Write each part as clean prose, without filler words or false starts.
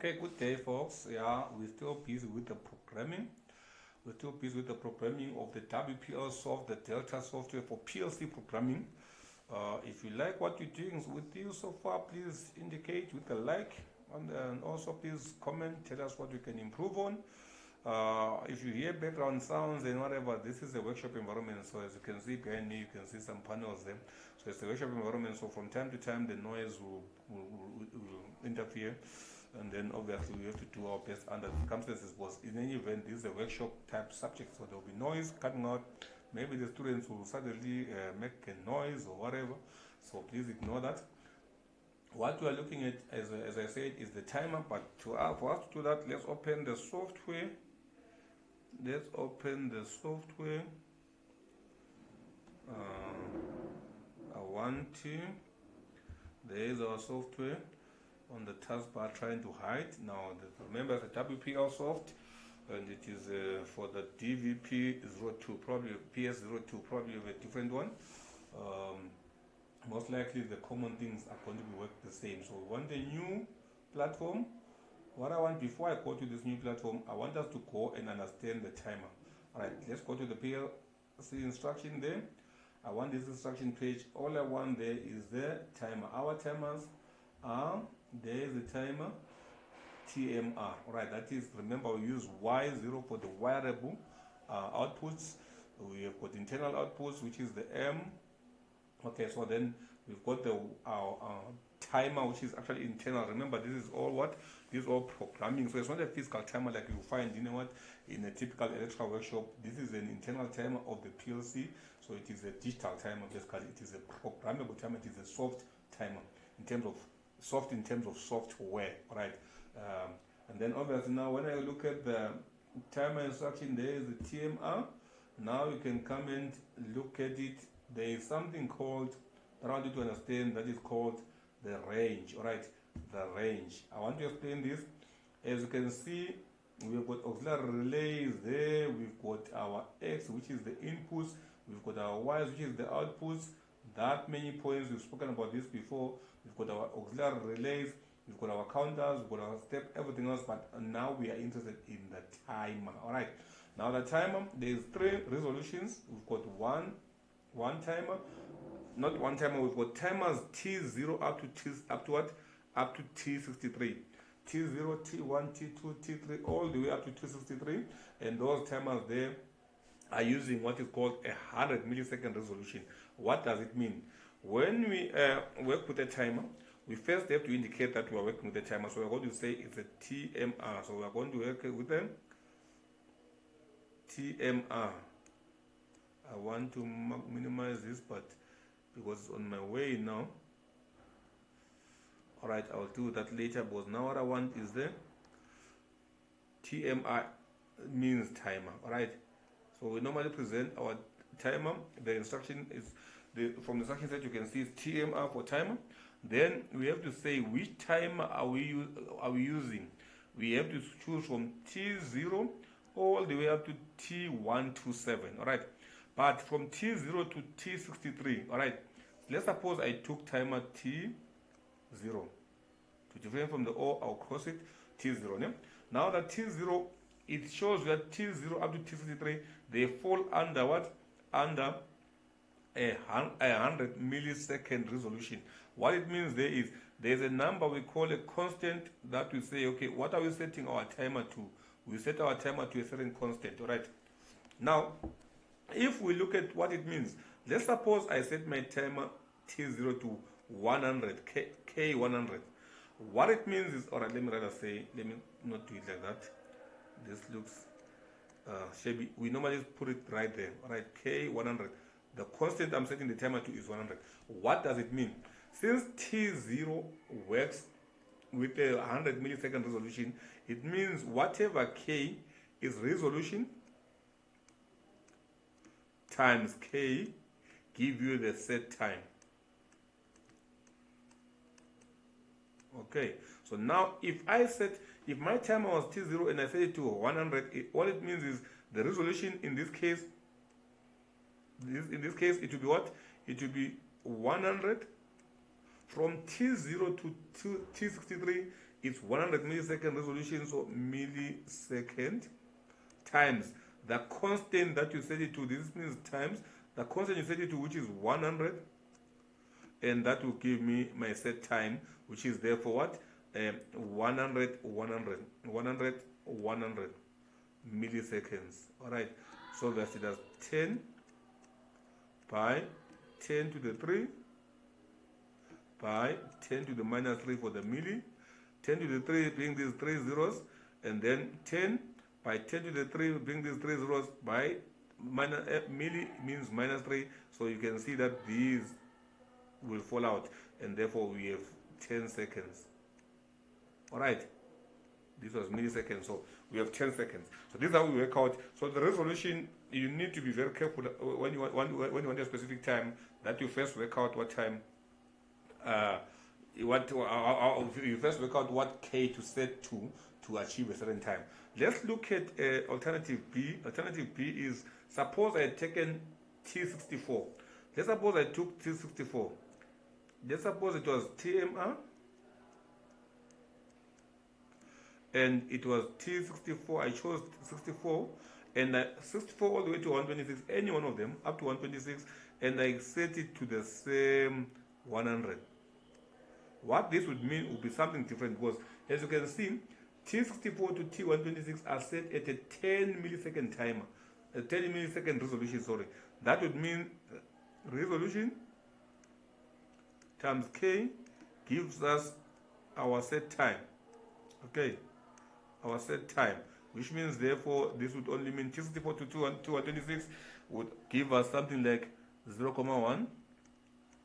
Okay, good day, folks. Yeah, we're still busy with the programming. We're still busy with the programming of the WPLSoft, the Delta software for PLC programming. If you like what you're doing with you so far, please indicate with a like, and also please comment, tell us what we can improve on. If you hear background sounds and whatever, this is a workshop environment. So as you can see behind me, you can see some panels there. So it's a workshop environment. So from time to time, the noise will interfere. And then obviously we have to do our best under the circumstances, because in any event this is a workshop type subject, so there will be noise coming out. Maybe the students will suddenly make a noise or whatever, so please ignore that. What we are looking at, as I said, is the timer. But for us to do that, let's open the software. There is our software on the taskbar trying to hide. Now remember the WPLSoft, and it is for the DVP02, probably PS02, probably a different one. Most likely the common things are going to be work the same. So we want a new platform. What I want, before I go to this new platform, I want us to go and understand the timer. Alright, let's go to the PLC instruction there. I want this instruction page. All I want there is the timer. Our timers are, there is the timer TMR. Alright, that is, remember we use Y0 for the variable outputs. We have got internal outputs, which is the M. Okay, so then we've got our timer, which is actually internal. Remember, this is all what? This is all programming. So it's not a physical timer like you find, you know what, in a typical electrical workshop. This is an internal timer of the PLC. So it is a digital timer, basically. It is a programmable timer. It is a soft timer in terms of software, right? And then obviously now when I look at the timer instruction, there is the TMR. Now you can come and look at it. There is something called, I want you to understand, that is called the range. All right, the range. I want to explain this. As you can see, we've got auxiliary relays there. We've got our X, which is the inputs. We've got our Y, which is the outputs. That many points, we've spoken about this before. We've got our auxiliary relays, we've got our counters, we've got our step, everything else. But now we are interested in the timer. All right, now the timer, there's 3 resolutions. We've got one timer, not one timer, we've got timers T0 up to what? Up to T63. T0, T1, T2, T3, all the way up to 263. And those timers there are using what is called a 100 millisecond resolution. What does it mean? When we work with a timer, we first have to indicate that we are working with a timer. So we're going to say it's a TMR. So we're going to work with a TMR. I want to minimize this, but because it's on my way now. Alright, I'll do that later, because now what I want is the TMR means timer. Alright, so we normally present our timer. The instruction is, from the instruction set you can see it's TMR for timer. Then we have to say which timer are we using. We have to choose from T0 all the way up to T127. Alright, but from T0 to T63, alright, let's suppose I took timer T0. To different from the O, I'll cross it, T0. Yeah? Now that T0, it shows that T0 up to T63, they fall under what? Under a 100 millisecond resolution. What it means there is, there's a number we call a constant that we say, okay, what are we setting our timer to? We set our timer to a certain constant, alright? Now, if we look at what it means, let's suppose I set my timer T0 to 100, K100. What it means is, alright, let me not do it like that. This looks shabby. We normally put it right there, alright, K100. The constant I'm setting the timer to is 100. What does it mean? Since T0 works with a 100 millisecond resolution, it means whatever K is resolution times K give you the set time. Okay, so now if my timer was T0 and I set it to 100, all it means is the resolution in this case, it will be what? It will be 100 from T0 to T63 it's 100 millisecond resolution, so millisecond times the constant that you set it to. This means times the constant you set it to, which is 100, and that will give me my set time, which is therefore what? 100 milliseconds. All right, so that's it as 10 by 10 to the 3 by 10 to the minus 3 for the milli, 10 to the 3 being these 3 zeros, and then 10 by 10 to the 3 being these 3 zeros by minus milli means minus 3. So you can see that these will fall out, and therefore we have 10 seconds. All right, this was milliseconds, so we have 10 seconds. So this is how we work out. So the resolution, you need to be very careful when you want a specific time, that you first work out what time you first work out what K to set to achieve a certain time. Let's look at alternative B. Alternative B is, suppose I had taken T64. Let's suppose I took T64. Let's suppose it was TMR and it was T64. I chose 64 and 64 all the way to 126, any one of them up to 126, and I set it to the same 100. What this would mean would be something different, because as you can see, T64 to T126 are set at a 10 millisecond timer, a 10 millisecond resolution, sorry. That would mean resolution times K gives us our set time. Okay, our set time, which means therefore this would only mean T64 to 226 would give us something like 0.1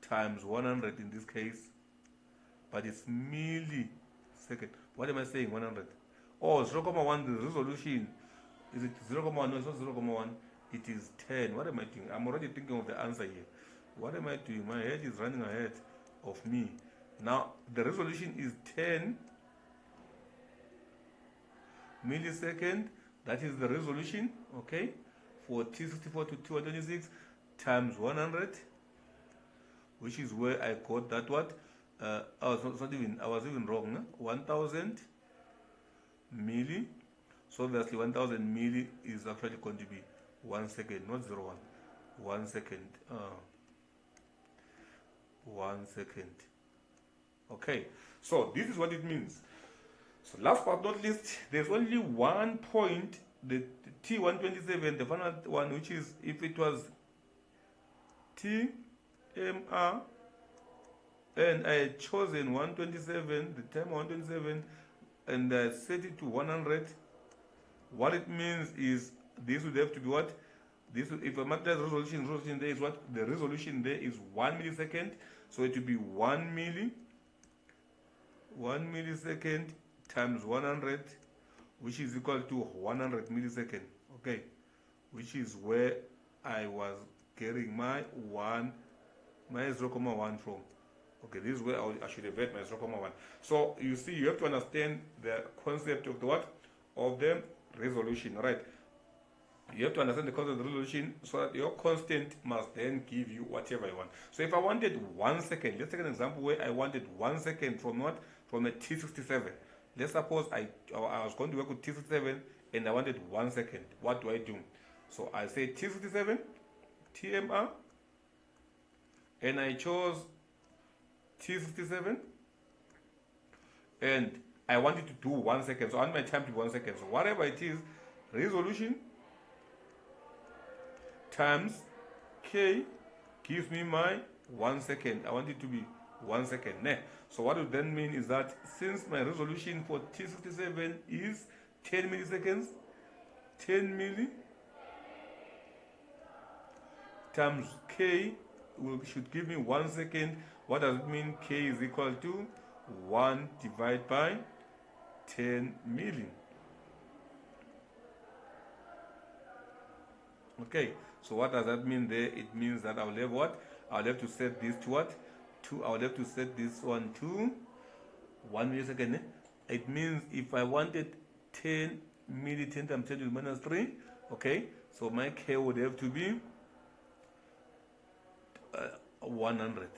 times 100 in this case, but it's millisecond. What am I saying? 100. Oh, 0.1, the resolution, is it 0.1? No, it's not 0.1, it is 10. What am I doing? I'm already thinking of the answer here. What am I doing? My head is running ahead of me. Now, the resolution is 10 millisecond. That is the resolution, okay, for T64 to 226 times 100, which is where I got that what? I was even wrong. No? 1000 milli. So obviously 1000 milli is actually going to be 1 second, not 0.1. 1 second. 1 second. Okay. So this is what it means. So last but not least, there's only one point, the T127, the final one, which is if it was TMR and I had chosen 127, the time 127, and I set it to 100, what it means is this would have to be what? This would, if I multiply resolution there is what? The resolution there is 1 millisecond, so it would be 1 millisecond times 100, which is equal to 100 millisecond, okay? Which is where I was getting my 0.1 from. Okay, this is where I should have had my 0.1. So you see, you have to understand the concept of the what? Of the resolution, right? You have to understand the concept of the resolution so that your constant must then give you whatever you want. So if I wanted 1 second, let's take an example where I wanted 1 second from what? From a T67. Let's suppose I was going to work with T67 and I wanted 1 second. What do I do? So I say T67, TMR, and I chose T67, and I wanted to do 1 second, so I want my time to be 1 second. So whatever it is, resolution times K gives me my 1 second. I want it to be 1 second. So what it then mean is that since my resolution for T67 is 10 milliseconds, 10 milli times K should give me 1 second. What does it mean? K is equal to 1 divided by 10 milli. Okay, so what does that mean there? It means that I'll have what? I'll have to set this to what? I'll have to set this one to 1 millisecond. It means if I wanted 10 milli, 10 times 10 to the minus 3, okay, so my K would have to be 100.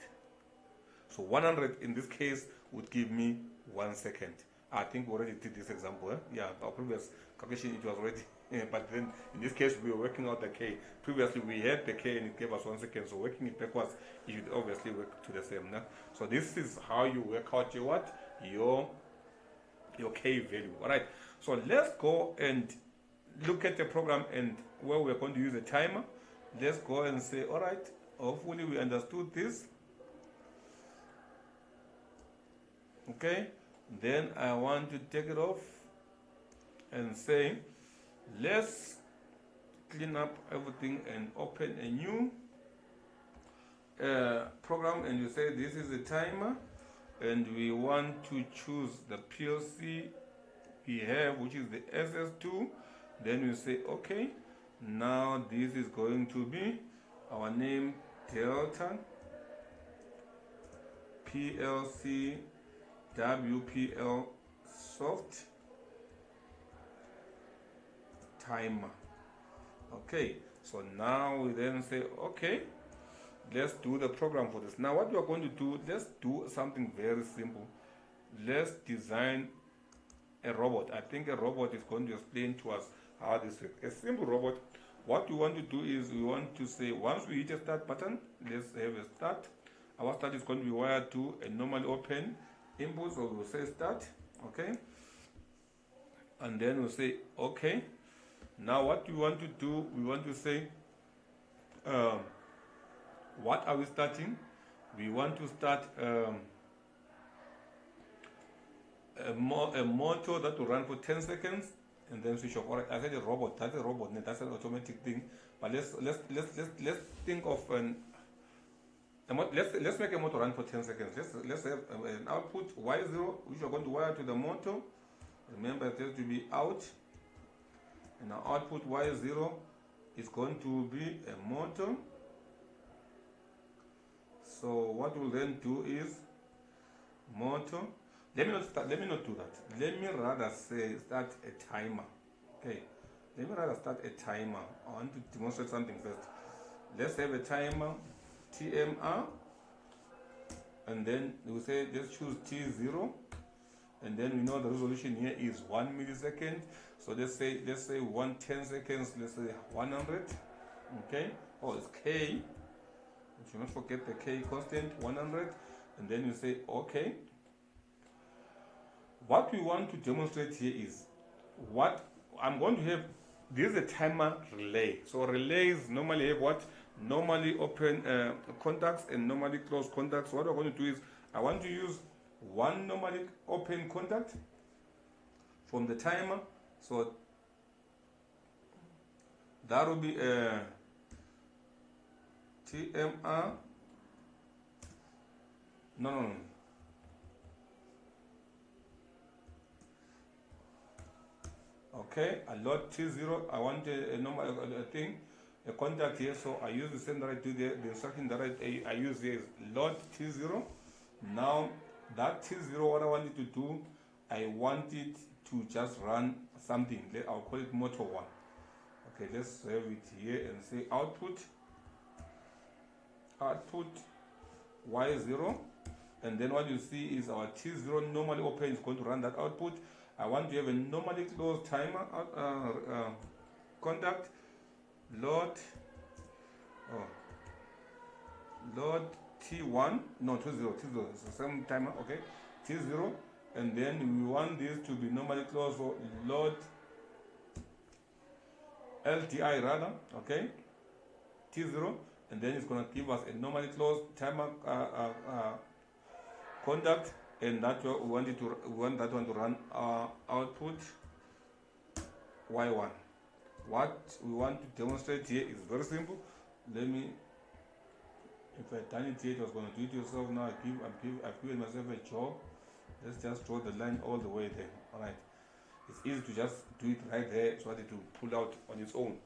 So 100 in this case would give me 1 second. I think we already did this example. Yeah, our previous calculation it was already, but then in this case we were working out the k. Previously we had the k and it gave us 1 second, so working it backwards, it should obviously work to the same. No? So this is how you work out your what? Your k value. Alright, so let's go and look at the program and where we're going to use a timer. Let's go and say, alright, hopefully we understood this. Okay, then I want to take it off and say, let's clean up everything and open a new program, and you say this is a timer and we want to choose the PLC we have, which is the SS2. Then you say okay, now this is going to be our name, Delta PLC WPLSoft timer. Okay, so now we then say okay, let's do the program for this. Now what we are going to do, let's do something very simple. Let's design a robot. I think a robot is going to explain to us how this works. A simple robot, what we want to do is we want to say, once we hit a start button, let's have a start. Our start is going to be wired to a normally open input, so we'll say start, okay, and then we'll say okay. Now what we want to do, we want to say what are we starting? We want to start a motor that will run for 10 seconds and then switch off. Alright, I said a robot, that's a robot, that's an automatic thing. But let's think of let's make a motor run for 10 seconds. Let's have an output Y0, which we're going to wire to the motor. Remember, it has to be out, and our output Y0 is going to be a motor. So what we'll then do is motor. Let me not do that. Let me rather say start a timer. Okay. Let me rather start a timer. I want to demonstrate something first. Let's have a timer, TMR, and then we say let's choose T0, and then we know the resolution here is 1 millisecond. So let's say 110 seconds. Let's say 100. Okay. Oh, it's K. You should not forget the K constant, 100, and then you say okay. What we want to demonstrate here is what I'm going to have. This is a timer relay. So relays normally have what? Normally open contacts and normally closed contacts. What we're going to do is I want to use one normally open contact from the timer. So that will be TMR. No. Okay, I load T0. I want a normal thing, a contact here. So I use the same that I do there. The instruction that I use here is load T0. Now that T0, what I want it to do, I want it to just run something. I'll call it motor 1. Okay, let's save it here and say output Y0, and then what you see is our T0 normally open is going to run that output. I want to have a normally closed timer contact, load T1, no, T0, it's the same timer, okay, T0, and then we want this to be normally closed, so load LTI rather, okay, T0, and then it's going to give us a normally closed timer contact, and that we want that one to run our output Y1. What we want to demonstrate here is very simple. Let me, if I done it here, it was going to do it yourself. Now I've given myself a job. Let's just draw the line all the way there. Alright. It's easy to just do it right there so that it will pull out on its own.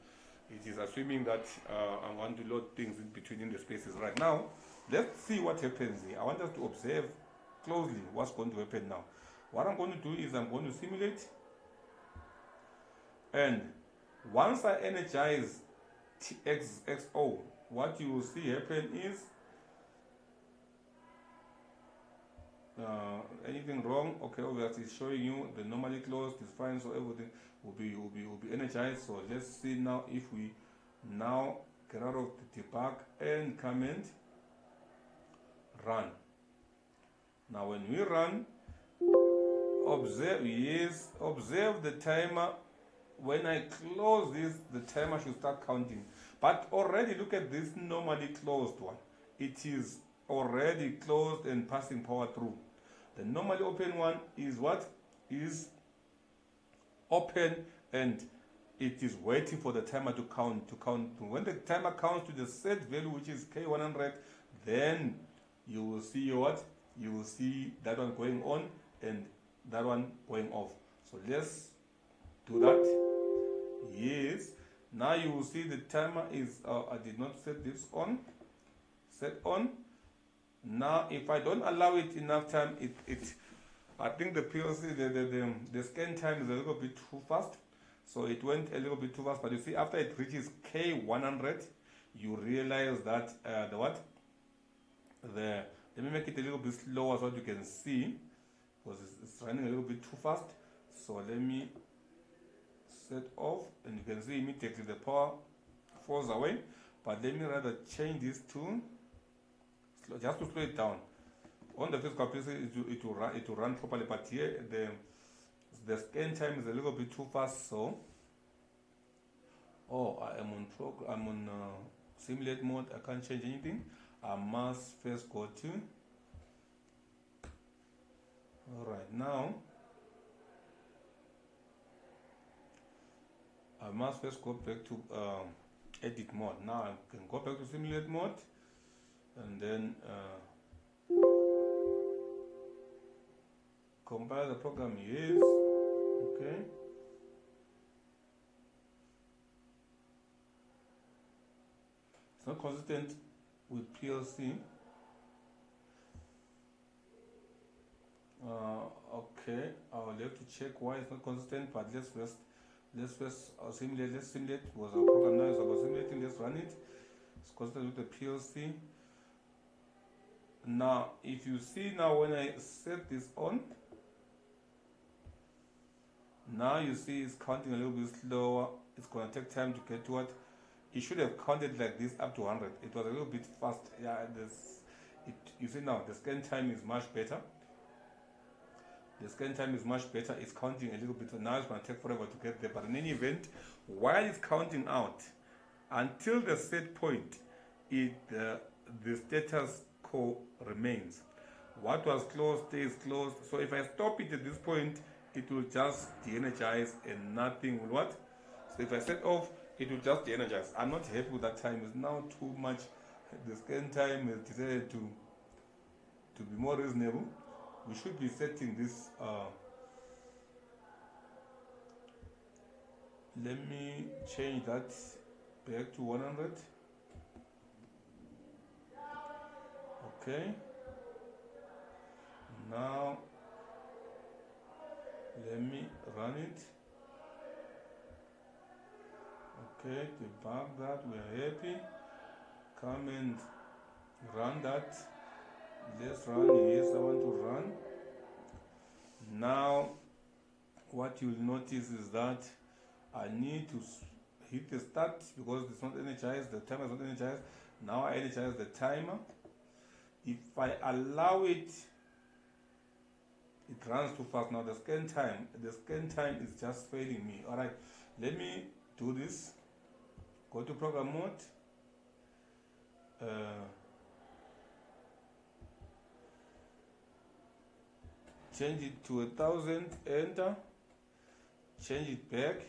It is assuming that I want to load things in between in the spaces. Right now, let's see what happens here. I want us to observe closely what's going to happen now. What I'm going to do is I'm going to simulate, and once I energize TXXO, what you will see happen is anything wrong. Okay, obviously it's showing you the normally closed is fine, so everything will be energized. So let's see now if we now get out of the debug and come and run. Now when we run, observe the timer. When I close this, the timer should start counting. But already look at this normally closed one. It is already closed and passing power through. The normally open one is what? Is open and it is waiting for the timer to count. When the timer counts to the set value, which is K100, then you will see what? You will see that one going on and that one going off. So let's do that. Yes. Now you will see the timer is, I did not set this on. Set on. Now if I don't allow it enough time, I think the PLC, the scan time is a little bit too fast. So it went a little bit too fast. But you see, after it reaches K100, you realize that let me make it a little bit slower so that you can see, because it's running a little bit too fast. So let me set off, and you can see immediately the power falls away. But let me rather change this to slow, just to slow it down. On the physical PC, it will run properly, but here the scan time is a little bit too fast. So, I'm on simulate mode. I can't change anything. I must first go to. All right, now I must first go back to edit mode. Now I can go back to simulate mode, and then compile the program. Yes, okay. It's not consistent with PLC. Okay, I'll have to check why it's not consistent, but let's first simulate. Let's simulate, because our program now is about simulating. Let's run it. It's consistent with the PLC. Now, if you see now when I set this on, now you see it's counting a little bit slower. It's going to take time to get to it. It should have counted like this up to 100. It was a little bit fast. Yeah, you see now the scan time is much better. The scan time is much better. It's counting a little bit. So now it's going to take forever to get there. But in any event, while it's counting out, until the set point, the status quo remains. What was closed stays closed. So if I stop it at this point, it will just de-energize and nothing will what? So if I set off, it will just de-energize. I'm not happy with that time. It's now too much. The scan time is decided to be more reasonable. We should be setting this. Let me change that back to 100. Okay. Now let me run it. Okay, debug that. We're happy. Come and run that. Let's run. Yes, I want to run. Now, what you'll notice is that I need to hit the start because it's not energized. The timer is not energized. Now I energize the timer. If I allow it, it runs too fast. Now the scan time is just failing me. All right, let me do this. Go to program mode. Change it to 1000, enter, change it back,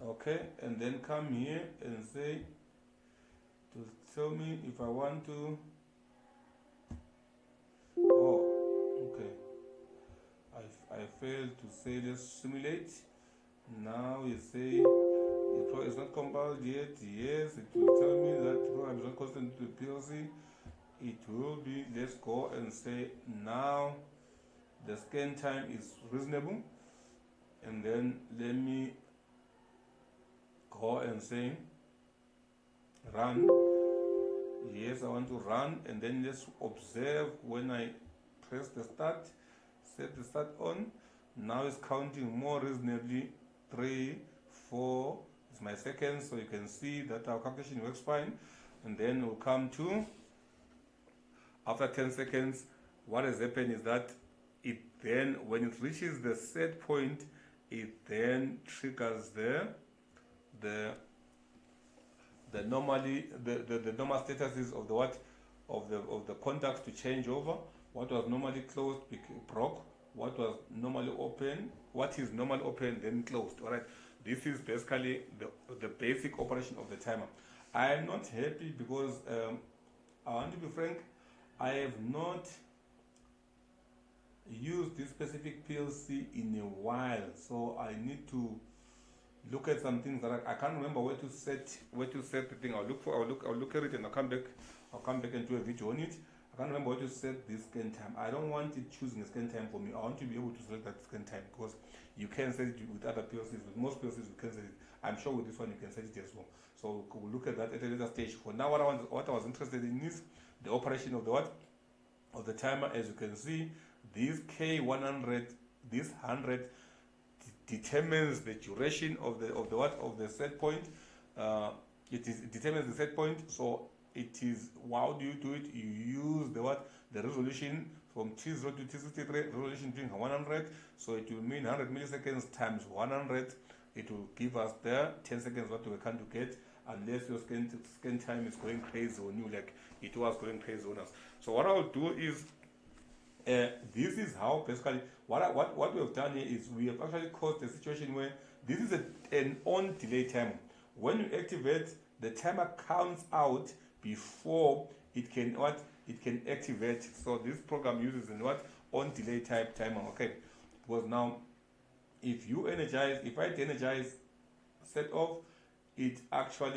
okay, and then come here and say, to tell me if I want to, okay, I failed to say let's simulate. Now you say, it's not compiled yet. Yes, it will tell me that the program is not consistent to the PLC. It will be, let's go and say now the scan time is reasonable, and then let me go and say run. Yes, I want to run, and then let's observe when I press the start, set the start on. Now it's counting more reasonably. 3, 4 is my seconds, so you can see that our calculation works fine. And then we'll come to, after 10 seconds, what has happened is that it then, when it reaches the set point, it then triggers the normal statuses of the of the contacts to change over. What was normally closed broke. What was normally open, what is normally open then closed. All right, this is basically the basic operation of the timer. I am not happy because I want to be frank, I have not used this specific PLC in a while, so I need to look at some things that I can't remember where to set the thing. I'll look at it, and I'll come back and do a video on it. I can't remember where to set this scan time. I don't want it choosing a scan time for me. I want to be able to select that scan time, because you can set it with other PLCs. With most PLCs you can set it. I'm sure with this one you can set it as well. So we'll look at that at a later stage. For now, what I was interested in is the operation of the timer. As you can see, this K100, this 100 determines the duration of the set point. It determines the set point. So it is, how do you do it? You use the resolution from T0 to T63, resolution being 100. So it will mean 100 milliseconds times 100. It will give us the 10 seconds what we can to get, unless your scan time is going crazy on you, like it was going crazy on us. So what I'll do is, this is how basically what we have done here is we have actually caused a situation where this is an on delay timer. When you activate, the timer counts out before it can activate. So this program uses an on delay type timer. Okay, because now if I energize set off, it actually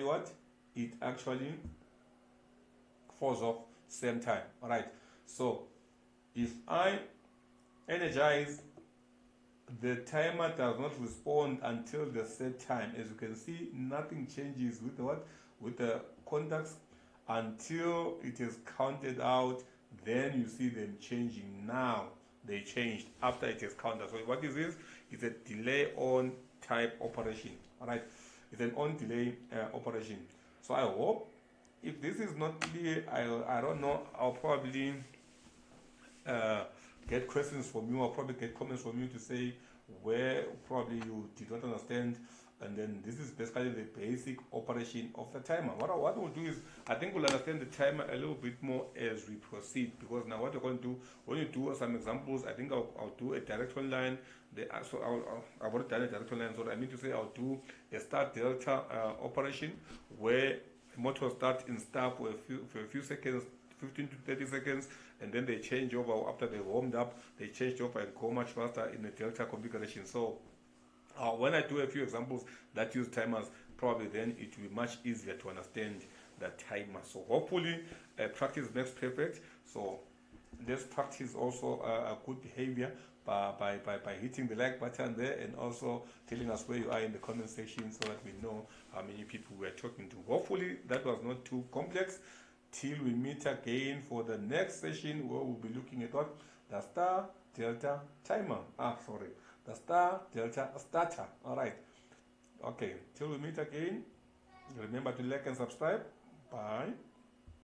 falls off same time. All right, so if I energize, the timer does not respond until the set time. As you can see, nothing changes with the contacts until it is counted out. Then you see them changing. Now they changed after it is counted. So what is this? It's a delay on type operation. All right, it's an on delay operation. So I hope, if this is not clear, I don't know, I'll probably get questions from you. I'll probably get comments from you to say where probably you did not understand. And then this is basically the basic operation of the timer. What we'll do is, I think we'll understand the timer a little bit more as we proceed, because now what we're going to do, when you do some examples, I think I'll do a direct online. I've already done a direct online, so I mean to say I'll do a start delta operation, where the motor starts in start for a few seconds, 15 to 30 seconds, and then they change over. After they warmed up, they change over and go much faster in the delta configuration. So when I do a few examples that use timers, probably then it will be much easier to understand the timer. So hopefully practice makes perfect. So let's practice also a good behavior by hitting the like button there, and also telling us where you are in the comment section, so that we know how many people we are talking to. Hopefully that was not too complex. Till we meet again for the next session, where we'll be looking at the star delta timer. The star delta starter. All right. Okay. Till we meet again, remember to like and subscribe. Bye.